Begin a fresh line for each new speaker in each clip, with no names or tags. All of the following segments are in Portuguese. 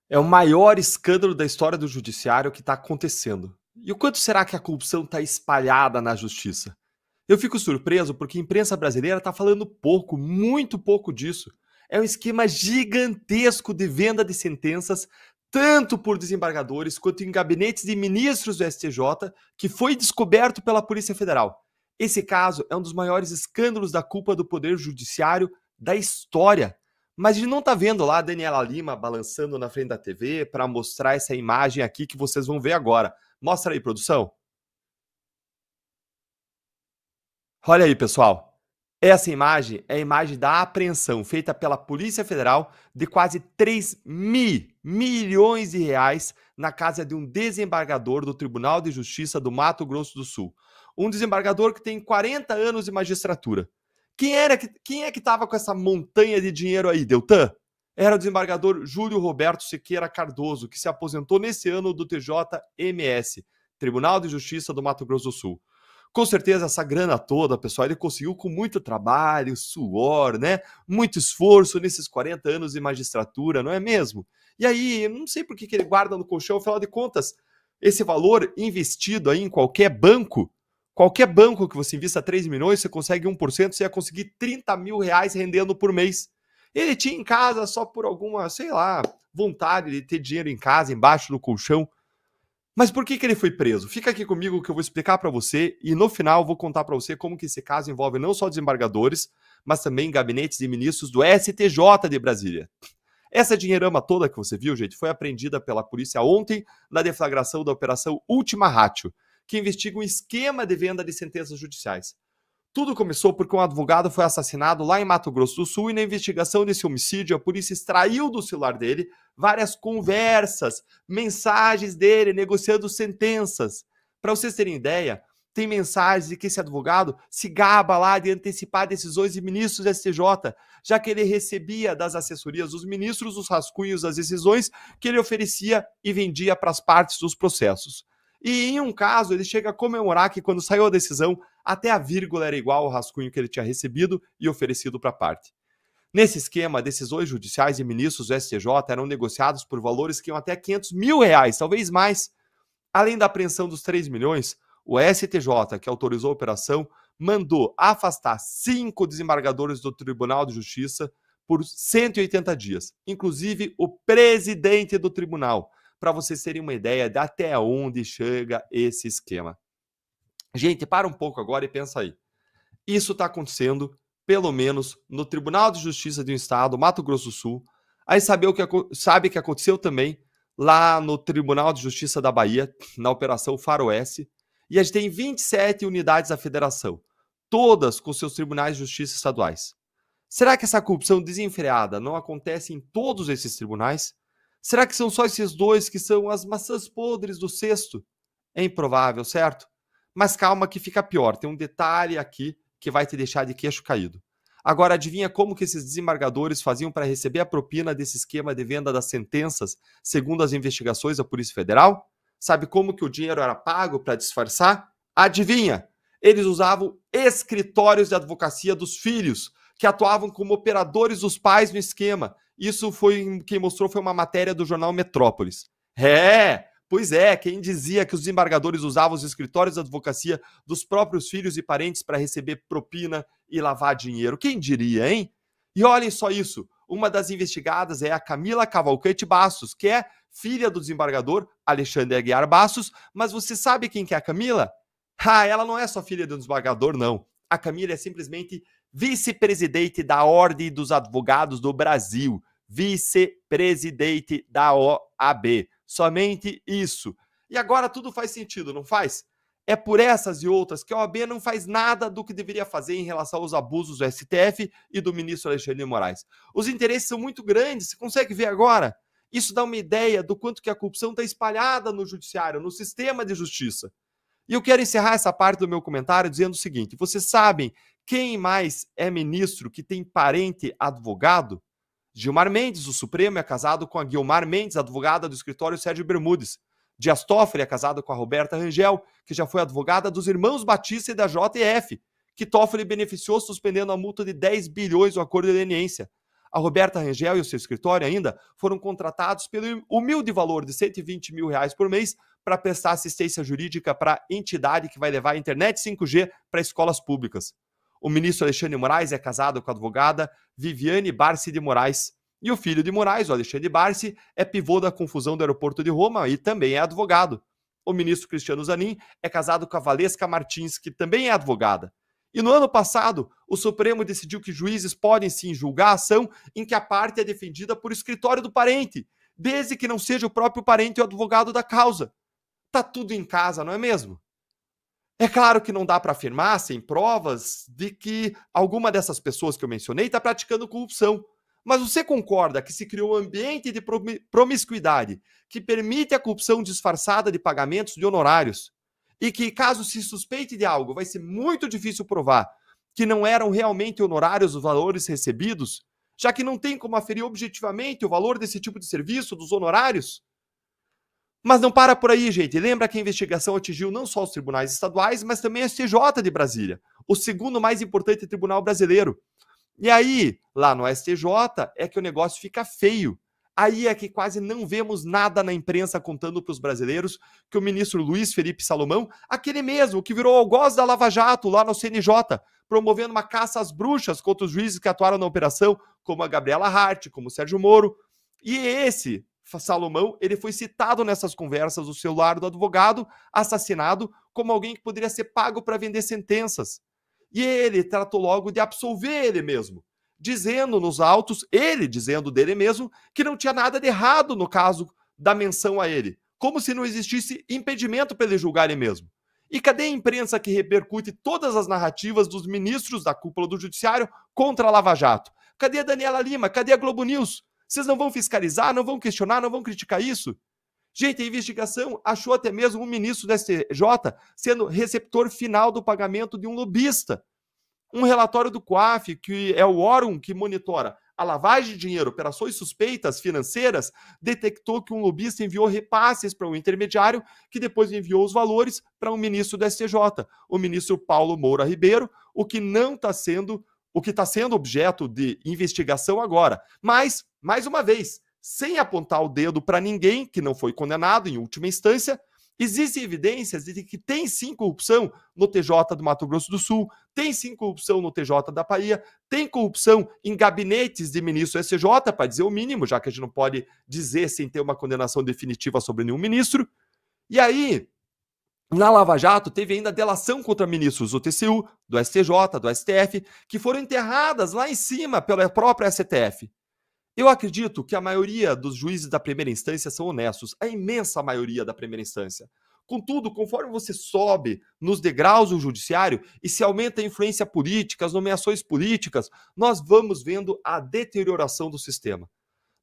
É o maior escândalo da história do judiciário que está acontecendo. E o quanto será que a corrupção está espalhada na justiça? Eu fico surpreso porque a imprensa brasileira está falando pouco, muito pouco disso. É um esquema gigantesco de venda de sentenças, tanto por desembargadores quanto em gabinetes de ministros do STJ, que foi descoberto pela Polícia Federal. Esse caso é um dos maiores escândalos da culpa do Poder Judiciário da história. Mas a gente não tá vendo lá a Daniela Lima balançando na frente da TV para mostrar essa imagem aqui que vocês vão ver agora. Mostra aí, produção. Olha aí, pessoal. Essa imagem é a imagem da apreensão feita pela Polícia Federal de quase 3 milhões de reais na casa de um desembargador do Tribunal de Justiça do Mato Grosso do Sul. Um desembargador que tem 40 anos de magistratura. Quem é que estava com essa montanha de dinheiro aí, Deltan? Era o desembargador Júlio Roberto Sequeira Cardoso, que se aposentou nesse ano do TJMS, Tribunal de Justiça do Mato Grosso do Sul. Com certeza, essa grana toda, pessoal, ele conseguiu com muito trabalho, suor, né? Muito esforço nesses 40 anos de magistratura, não é mesmo? E aí, não sei por que ele guarda no colchão, afinal de contas, esse valor investido aí em qualquer banco que você invista 3 milhões, você consegue 1%, você ia conseguir 30 mil reais rendendo por mês. Ele tinha em casa só por alguma, sei lá, vontade de ter dinheiro em casa, embaixo do colchão. Mas por que ele foi preso? Fica aqui comigo que eu vou explicar para você e no final eu vou contar para você como que esse caso envolve não só desembargadores, mas também gabinetes de ministros do STJ de Brasília. Essa dinheirama toda que você viu, gente, foi apreendida pela polícia ontem na deflagração da Operação Última Ratio, que investiga um esquema de venda de sentenças judiciais. Tudo começou porque um advogado foi assassinado lá em Mato Grosso do Sul e na investigação desse homicídio a polícia extraiu do celular dele várias conversas, mensagens dele negociando sentenças. Para vocês terem ideia, tem mensagens de que esse advogado se gaba lá de antecipar decisões de ministros do STJ, já que ele recebia das assessorias dos ministros os rascunhos das decisões que ele oferecia e vendia para as partes dos processos. E em um caso, ele chega a comemorar que quando saiu a decisão, até a vírgula era igual ao rascunho que ele tinha recebido e oferecido para a parte. Nesse esquema, decisões judiciais e ministros do STJ eram negociados por valores que iam até 500 mil reais, talvez mais. Além da apreensão dos 3 milhões, o STJ, que autorizou a operação, mandou afastar 5 desembargadores do Tribunal de Justiça por 180 dias, inclusive o presidente do tribunal, para vocês terem uma ideia de até onde chega esse esquema. Gente, para um pouco agora e pensa aí. Isso está acontecendo, pelo menos, no Tribunal de Justiça do Estado, Mato Grosso do Sul. Aí sabe que aconteceu também lá no Tribunal de Justiça da Bahia, na Operação Faroeste. E a gente tem 27 unidades da federação, todas com seus tribunais de justiça estaduais. Será que essa corrupção desenfreada não acontece em todos esses tribunais? Será que são só esses dois que são as maçãs podres do cesto? É improvável, certo? Mas calma que fica pior, tem um detalhe aqui que vai te deixar de queixo caído. Agora, adivinha como que esses desembargadores faziam para receber a propina desse esquema de venda das sentenças, segundo as investigações da Polícia Federal? Sabe como que o dinheiro era pago para disfarçar? Adivinha? Eles usavam escritórios de advocacia dos filhos, que atuavam como operadores dos pais no esquema. Isso foi quem mostrou foi uma matéria do jornal Metrópolis. Pois é, quem dizia que os desembargadores usavam os escritórios de advocacia dos próprios filhos e parentes para receber propina e lavar dinheiro? Quem diria, hein? E olhem só isso, uma das investigadas é a Camila Cavalcante Bastos, que é filha do desembargador Alexandre Aguiar Bastos, mas você sabe quem que é a Camila? Ela não é só filha do desembargador, não. A Camila é simplesmente vice-presidente da Ordem dos Advogados do Brasil, vice-presidente da OAB. Somente isso. E agora tudo faz sentido, não faz? É por essas e outras que a OAB não faz nada do que deveria fazer em relação aos abusos do STF e do ministro Alexandre de Moraes. Os interesses são muito grandes, você consegue ver agora? Isso dá uma ideia do quanto que a corrupção está espalhada no judiciário, no sistema de justiça. E eu quero encerrar essa parte do meu comentário dizendo o seguinte: vocês sabem quem mais é ministro que tem parente advogado? Gilmar Mendes, do Supremo, é casado com a Guilmar Mendes, advogada do escritório Sérgio Bermudes. Dias Toffoli é casado com a Roberta Rangel, que já foi advogada dos irmãos Batista e da JF, que Toffoli beneficiou suspendendo a multa de 10 bilhões do acordo de leniência. A Roberta Rangel e o seu escritório ainda foram contratados pelo humilde valor de R$120 mil por mês para prestar assistência jurídica para a entidade que vai levar a internet 5G para escolas públicas. O ministro Alexandre de Moraes é casado com a advogada Viviane Barsi de Moraes. E o filho de Moraes, o Alexandre Barsi, é pivô da confusão do aeroporto de Roma e também é advogado. O ministro Cristiano Zanin é casado com a Valesca Martins, que também é advogada. E no ano passado, o Supremo decidiu que juízes podem sim julgar a ação em que a parte é defendida por escritório do parente, desde que não seja o próprio parente o advogado da causa. Tá tudo em casa, não é mesmo? É claro que não dá para afirmar, sem provas, de que alguma dessas pessoas que eu mencionei está praticando corrupção. Mas você concorda que se criou um ambiente de promiscuidade que permite a corrupção disfarçada de pagamentos de honorários e que, caso se suspeite de algo, vai ser muito difícil provar que não eram realmente honorários os valores recebidos, já que não tem como aferir objetivamente o valor desse tipo de serviço, dos honorários? Mas não para por aí, gente. Lembra que a investigação atingiu não só os tribunais estaduais, mas também a STJ de Brasília, o segundo mais importante tribunal brasileiro. E aí, lá no STJ, é que o negócio fica feio. Aí é que quase não vemos nada na imprensa contando para os brasileiros que o ministro Luiz Felipe Salomão, aquele mesmo que virou algoz da Lava Jato lá no CNJ, promovendo uma caça às bruxas contra os juízes que atuaram na operação, como a Gabriela Hart, como o Sérgio Moro. E esse Salomão, ele foi citado nessas conversas, o celular do advogado, assassinado, como alguém que poderia ser pago para vender sentenças. E ele tratou logo de absolver ele mesmo, dizendo nos autos, ele dizendo dele mesmo, que não tinha nada de errado no caso da menção a ele, como se não existisse impedimento para ele julgar ele mesmo. E cadê a imprensa que repercute todas as narrativas dos ministros da cúpula do judiciário contra a Lava Jato? Cadê a Daniela Lima? Cadê a Globo News? Vocês não vão fiscalizar, não vão questionar, não vão criticar isso? Gente, a investigação achou até mesmo um ministro da STJ sendo receptor final do pagamento de um lobista. Um relatório do COAF, que é o órgão que monitora a lavagem de dinheiro, operações suspeitas financeiras, detectou que um lobista enviou repasses para um intermediário, que depois enviou os valores para um ministro da STJ, o ministro Paulo Moura Ribeiro, o que está sendo objeto de investigação agora. Mas, mais uma vez, sem apontar o dedo para ninguém que não foi condenado em última instância, existem evidências de que tem sim corrupção no TJ do Mato Grosso do Sul, tem sim corrupção no TJ da Bahia, tem corrupção em gabinetes de ministro STJ, para dizer o mínimo, já que a gente não pode dizer sem ter uma condenação definitiva sobre nenhum ministro. E aí, na Lava Jato, teve ainda delação contra ministros do TCU, do STJ, do STF, que foram enterradas lá em cima pela própria STF. Eu acredito que a maioria dos juízes da primeira instância são honestos, a imensa maioria da primeira instância. Contudo, conforme você sobe nos degraus do judiciário e se aumenta a influência política, as nomeações políticas, nós vamos vendo a deterioração do sistema.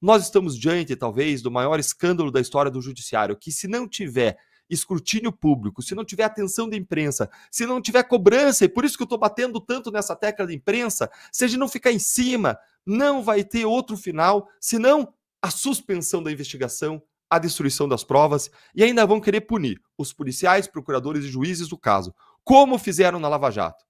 Nós estamos diante, talvez, do maior escândalo da história do judiciário, que se não tiver escrutínio público, se não tiver atenção da imprensa, se não tiver cobrança, e por isso que eu estou batendo tanto nessa tecla da imprensa, se a gente não ficar em cima, não vai ter outro final, senão a suspensão da investigação, a destruição das provas, e ainda vão querer punir os policiais, procuradores e juízes do caso, como fizeram na Lava Jato.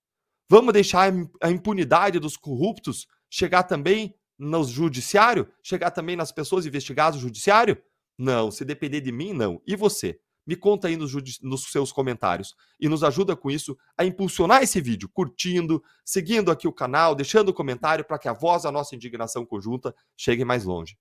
Vamos deixar a impunidade dos corruptos chegar também no judiciário? Chegar também nas pessoas investigadas no judiciário? Não, se depender de mim, não. E você? Me conta aí nos seus comentários e nos ajuda com isso a impulsionar esse vídeo, curtindo, seguindo aqui o canal, deixando o comentário para que a voz da nossa indignação conjunta chegue mais longe.